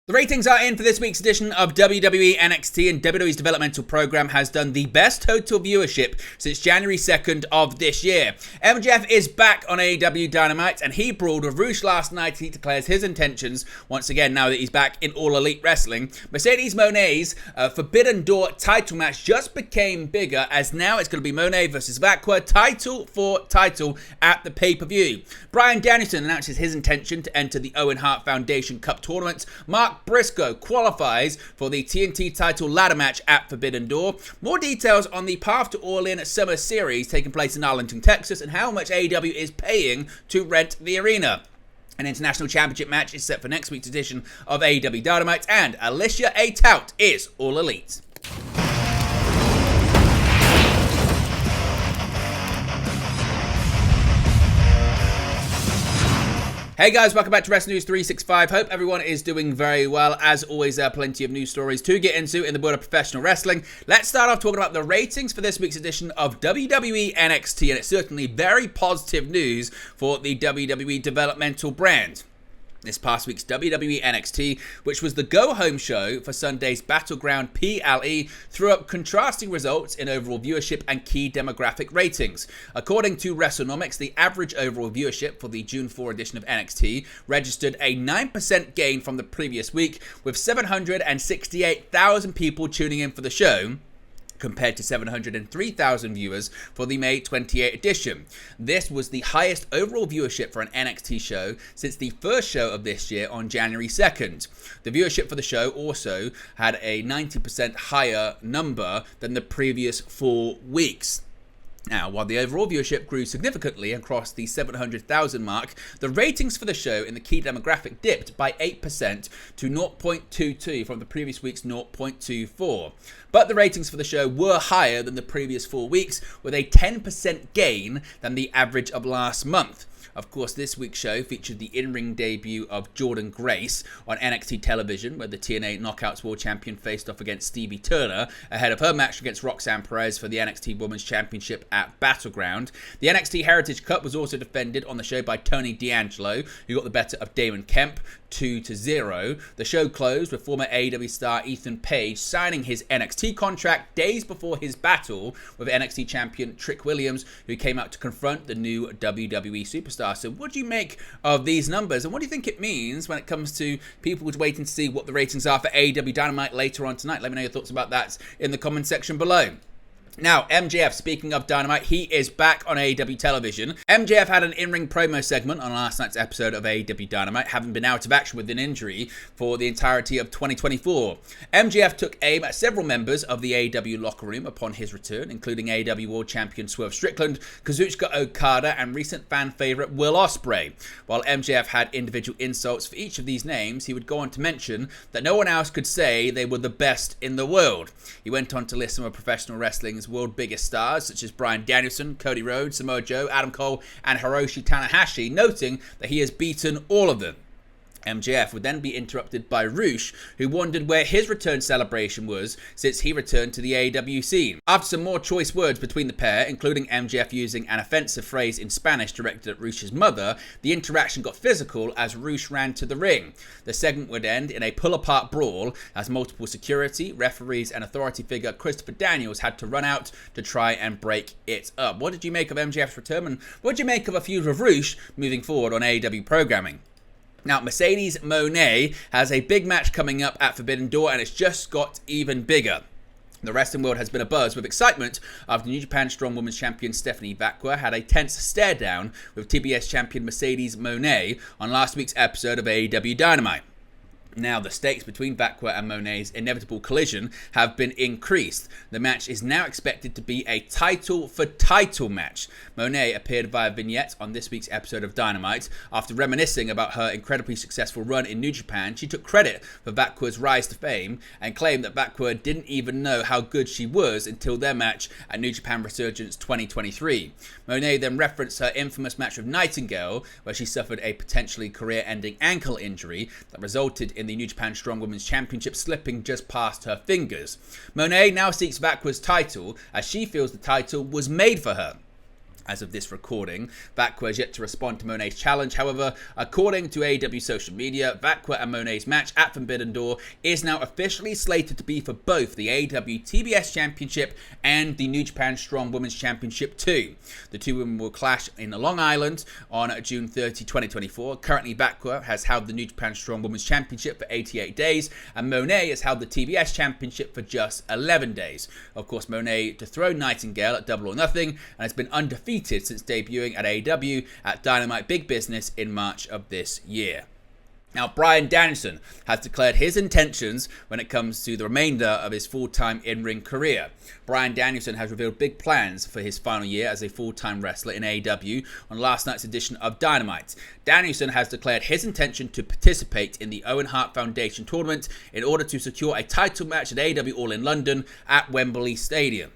The ratings are in for this week's edition of WWE NXT, and WWE's developmental program has done the best total viewership since January 2nd of this year. MJF is back on AEW Dynamite, and he brawled with Rush last night. He declares his intentions once again now that he's back in All Elite Wrestling. Mercedes Moné's Forbidden Door title match just became bigger, as now it's going to be Mone versus Vakwa, title for title at the pay-per-view. Bryan Danielson announces his intention to enter the Owen Hart Foundation Cup tournament. Mark Briscoe qualifies for the TNT title ladder match at Forbidden Door. More details on the Path to All In Summer Series taking place in Arlington, Texas, and how much AEW is paying to rent the arena. An international championship match is set for next week's edition of AEW Dynamite, and Alicia A. Tout is All Elite. Hey guys, welcome back to Wrestling News 365. Hope everyone is doing very well. As always, there are plenty of news stories to get into in the world of professional wrestling. Let's start off talking about the ratings for this week's edition of WWE NXT, and it's certainly very positive news for the WWE developmental brand. This past week's WWE NXT, which was the go-home show for Sunday's Battleground PLE, threw up contrasting results in overall viewership and key demographic ratings. According to WrestleNomics, the average overall viewership for the June 4 edition of NXT registered a 9% gain from the previous week, with 768,000 people tuning in for the show, compared to 703,000 viewers for the May 28 edition. This was the highest overall viewership for an NXT show since the first show of this year on January 2nd. The viewership for the show also had a 90% higher number than the previous 4 weeks. Now, while the overall viewership grew significantly across the 700,000 mark, the ratings for the show in the key demographic dipped by 8% to 0.22 from the previous week's 0.24. But the ratings for the show were higher than the previous 4 weeks, with a 10% gain than the average of last month. Of course, this week's show featured the in-ring debut of Jordynne Grace on NXT television, where the TNA Knockouts World Champion faced off against Stevie Turner ahead of her match against Roxanne Perez for the NXT Women's Championship at Battleground. The NXT Heritage Cup was also defended on the show by Tony D'Angelo, who got the better of Damon Kemp 2-0. The show closed with former AEW star Ethan Page signing his NXT contract days before his battle with NXT champion Trick Williams, who came out to confront the new WWE superstar. So what do you make of these numbers, and what do you think it means when it comes to people waiting to see what the ratings are for AEW Dynamite later on tonight? Let me know your thoughts about that in the comment section below. Now, MJF, speaking of Dynamite, he is back on AEW television. MJF had an in-ring promo segment on last night's episode of AEW Dynamite, having been out of action with an injury for the entirety of 2024. MJF took aim at several members of the AEW locker room upon his return, including AEW World Champion Swerve Strickland, Kazuchika Okada, and recent fan favourite Will Ospreay. While MJF had individual insults for each of these names, he would go on to mention that no one else could say they were the best in the world. He went on to list some of professional wrestling's world biggest stars, such as Bryan Danielson, Cody Rhodes, Samoa Joe, Adam Cole, and Hiroshi Tanahashi, noting that he has beaten all of them. MJF would then be interrupted by Rush, who wondered where his return celebration was since he returned to the AEW scene. After some more choice words between the pair, including MJF using an offensive phrase in Spanish directed at Rush's mother, the interaction got physical as Rush ran to the ring. The segment would end in a pull-apart brawl as multiple security, referees, and authority figure Christopher Daniels had to run out to try and break it up. What did you make of MJF's return, and what did you make of a feud with Rush moving forward on AEW programming? Now, Mercedes Moné has a big match coming up at Forbidden Door, and it's just got even bigger. The wrestling world has been abuzz with excitement after New Japan Strong Women's Champion Stephanie Vakwa had a tense stare down with TBS champion Mercedes Moné on last week's episode of AEW Dynamite. Now, the stakes between Vakwa and Moné's inevitable collision have been increased. The match is now expected to be a title-for-title match. Moné appeared via vignette on this week's episode of Dynamite. After reminiscing about her incredibly successful run in New Japan, she took credit for Vakwa's rise to fame and claimed that Vakwa didn't even know how good she was until their match at New Japan Resurgence 2023. Moné then referenced her infamous match with Nightingale, where she suffered a potentially career-ending ankle injury that resulted in the New Japan Strong Women's Championship slipping just past her fingers. Moné now seeks Vakwa's title, as she feels the title was made for her. as of this recording. Vacqua has yet to respond to Mone's challenge. However, according to AEW social media, Vacqua and Mone's match at Forbidden Door is now officially slated to be for both the AEW TBS Championship and the New Japan Strong Women's Championship 2. The two women will clash in Long Island on June 30, 2024. Currently, Vacqua has held the New Japan Strong Women's Championship for 88 days, and Monet has held the TBS Championship for just 11 days. Of course, Monet dethroned Nightingale at Double or Nothing and has been undefeated since debuting at AEW at Dynamite Big Business in March of this year. Now, Bryan Danielson has declared his intentions when it comes to the remainder of his full-time in-ring career. Bryan Danielson has revealed big plans for his final year as a full-time wrestler in AEW on last night's edition of Dynamite. Danielson has declared his intention to participate in the Owen Hart Foundation tournament in order to secure a title match at AEW All in London at Wembley Stadium.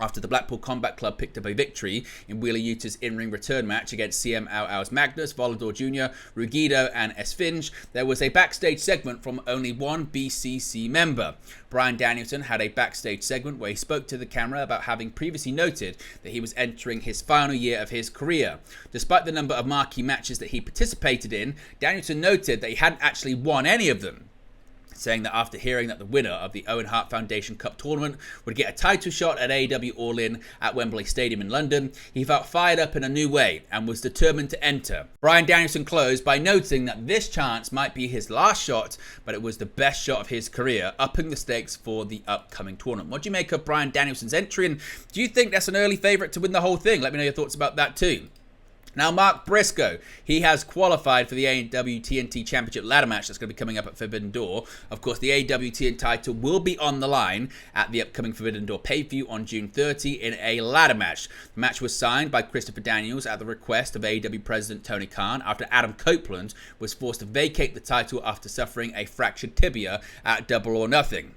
After the Blackpool Combat Club picked up a victory in Wheeler Yuta's in-ring return match against CM Al Magnus, Volador Jr., Rugido, and Esfinge, there was a backstage segment from only one BCC member. Bryan Danielson had a backstage segment where he spoke to the camera about having previously noted that he was entering his final year of his career. Despite the number of marquee matches that he participated in, Danielson noted that he hadn't actually won any of them, saying that after hearing that the winner of the Owen Hart Foundation Cup tournament would get a title shot at AEW All In at Wembley Stadium in London, he felt fired up in a new way and was determined to enter. Bryan Danielson closed by noting that this chance might be his last shot, but it was the best shot of his career, upping the stakes for the upcoming tournament. What do you make of Bryan Danielson's entry, and do you think that's an early favourite to win the whole thing? Let me know your thoughts about that too. Now, Mark Briscoe, he has qualified for the AEW TNT Championship ladder match that's going to be coming up at Forbidden Door. Of course, the AEW TNT title will be on the line at the upcoming Forbidden Door pay-per-view on June 30 in a ladder match. The match was signed by Christopher Daniels at the request of AEW President Tony Khan after Adam Copeland was forced to vacate the title after suffering a fractured tibia at Double or Nothing.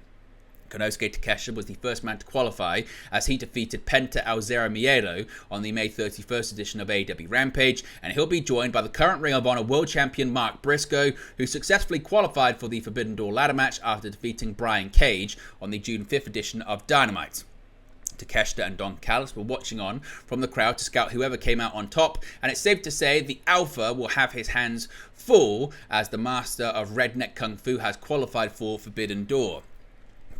Konosuke Takeshita was the first man to qualify as he defeated Penta El Zero Miedo on the May 31st edition of AEW Rampage, and he'll be joined by the current Ring of Honor World Champion Mark Briscoe, who successfully qualified for the Forbidden Door ladder match after defeating Brian Cage on the June 5th edition of Dynamite. Takeshita and Don Callis were watching on from the crowd to scout whoever came out on top, and it's safe to say the Alpha will have his hands full as the master of Redneck Kung Fu has qualified for Forbidden Door.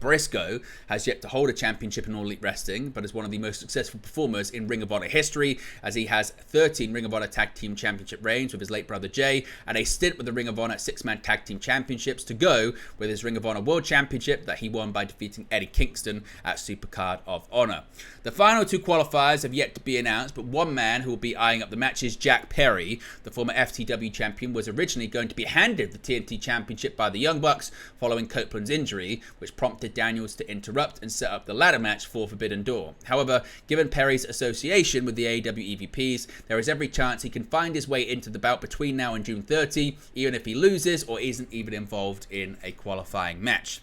Briscoe has yet to hold a championship in All Elite Wrestling, but is one of the most successful performers in Ring of Honor history, as he has 13 Ring of Honor Tag Team Championship reigns with his late brother Jay, and a stint with the Ring of Honor 6-man Tag Team Championships to go with his Ring of Honor World Championship that he won by defeating Eddie Kingston at Supercard of Honor. The final two qualifiers have yet to be announced, but one man who will be eyeing up the match is Jack Perry. The former FTW champion was originally going to be handed the TNT Championship by the Young Bucks following Copeland's injury, which prompted Daniels to interrupt and set up the ladder match for Forbidden Door. However, given Perry's association with the AEW EVPs, there is every chance he can find his way into the bout between now and June 30, even if he loses or isn't even involved in a qualifying match.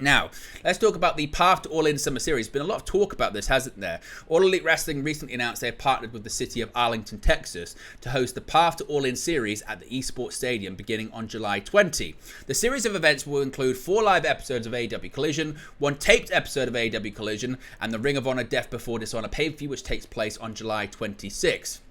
Now, let's talk about the Path to All In Summer Series. Been a lot of talk about this, hasn't there? All Elite Wrestling recently announced they have partnered with the city of Arlington, Texas, to host the Path to All In Series at the Esports Stadium beginning on July 20. The series of events will include 4 live episodes of AEW Collision, 1 taped episode of AEW Collision, and the Ring of Honor Death Before Dishonor pay-per-view, which takes place on July 26.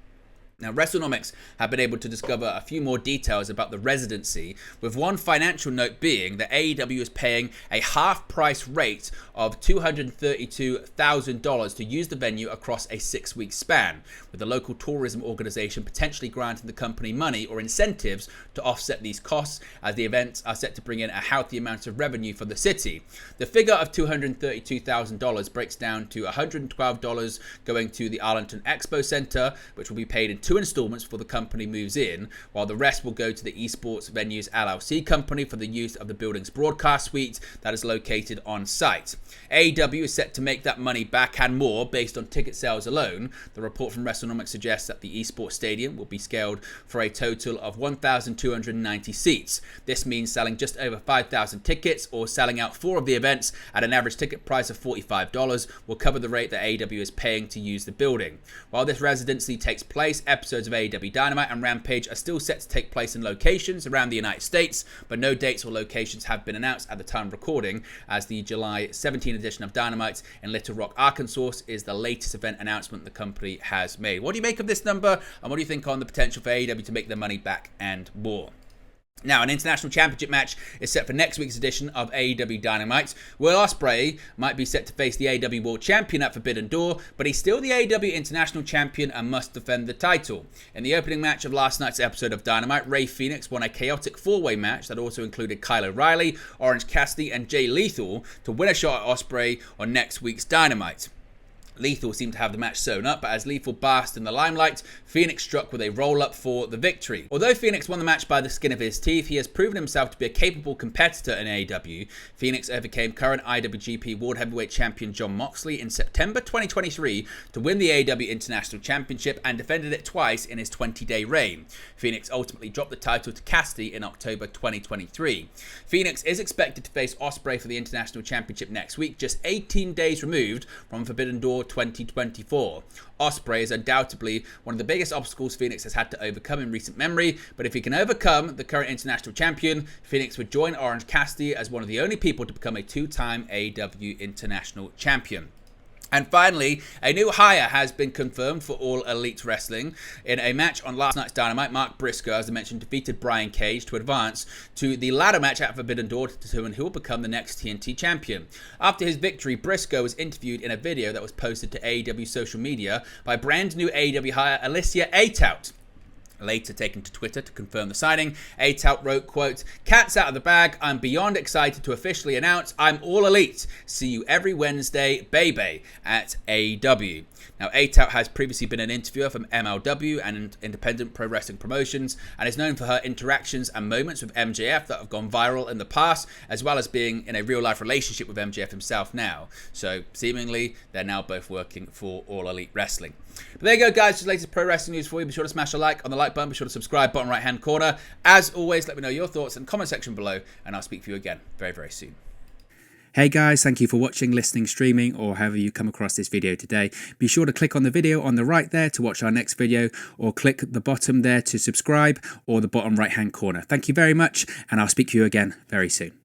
Now, WrestleNomics have been able to discover a few more details about the residency, with one financial note being that AEW is paying a half-price rate of $232,000 to use the venue across a 6-week span, with the local tourism organization potentially granting the company money or incentives to offset these costs, as the events are set to bring in a healthy amount of revenue for the city. The figure of $232,000 breaks down to $112 going to the Arlington Expo Center, which will be paid in 2 installments before the company moves in, while the rest will go to the Esports Venues LLC company for the use of the building's broadcast suite that is located on site. AEW is set to make that money back and more based on ticket sales alone. The report from WrestleNomics suggests that the Esports Stadium will be scaled for a total of 1,290 seats. This means selling just over 5,000 tickets, or selling out 4 of the events at an average ticket price of $45 will cover the rate that AEW is paying to use the building. While this residency takes place, episodes of AEW Dynamite and Rampage are still set to take place in locations around the United States, but no dates or locations have been announced at the time of recording, as the July 17 edition of Dynamite in Little Rock, Arkansas is the latest event announcement the company has made. What do you make of this number, and what do you think on the potential for AEW to make their money back and more? Now, an international championship match is set for next week's edition of AEW Dynamite. Will Ospreay might be set to face the AEW World Champion at Forbidden Door, but he's still the AEW International Champion and must defend the title. In the opening match of last night's episode of Dynamite, Rey Fenix won a chaotic four-way match that also included Kyle O'Reilly, Orange Cassidy, and Jay Lethal to win a shot at Ospreay on next week's Dynamite. Lethal seemed to have the match sewn up, but as Lethal basked in the limelight, Fenix struck with a roll-up for the victory. Although Fenix won the match by the skin of his teeth, he has proven himself to be a capable competitor in AEW. Fenix overcame current IWGP World Heavyweight Champion Jon Moxley in September 2023 to win the AEW International Championship and defended it twice in his 20-day reign. Fenix ultimately dropped the title to Cassidy in October 2023. Fenix is expected to face Ospreay for the International Championship next week, just 18 days removed from Forbidden Door 2024. Ospreay is undoubtedly one of the biggest obstacles Fenix has had to overcome in recent memory, but if he can overcome the current international champion, Fenix would join Orange Cassidy as one of the only people to become a two-time AEW International Champion. And finally, a new hire has been confirmed for All Elite Wrestling. In a match on last night's Dynamite, Mark Briscoe, as I mentioned, defeated Brian Cage to advance to the ladder match at Forbidden Door to determine who will become the next TNT champion. After his victory, Briscoe was interviewed in a video that was posted to AEW social media by brand new AEW hire Alicia Atout. Later taken to Twitter to confirm the signing, Atout wrote, quote, "Cat's out of the bag. I'm beyond excited to officially announce I'm All Elite. See you every Wednesday, baby, at AEW." Now, Atout has previously been an interviewer from MLW and independent pro wrestling promotions, and is known for her interactions and moments with MJF that have gone viral in the past, as well as being in a real-life relationship with MJF himself now. So, seemingly, they're now both working for All Elite Wrestling. But there you go, guys. Just the latest pro wrestling news for you. Be sure to smash a like on the like button. Be sure to subscribe, bottom right-hand corner. As always, let me know your thoughts in the comment section below, and I'll speak to you again very, very soon. Hey guys, thank you for watching, listening, streaming, or however you come across this video today. Be sure to click on the video on the right there to watch our next video, or click the bottom there to subscribe, or the bottom right hand corner. Thank you very much, and I'll speak to you again very soon.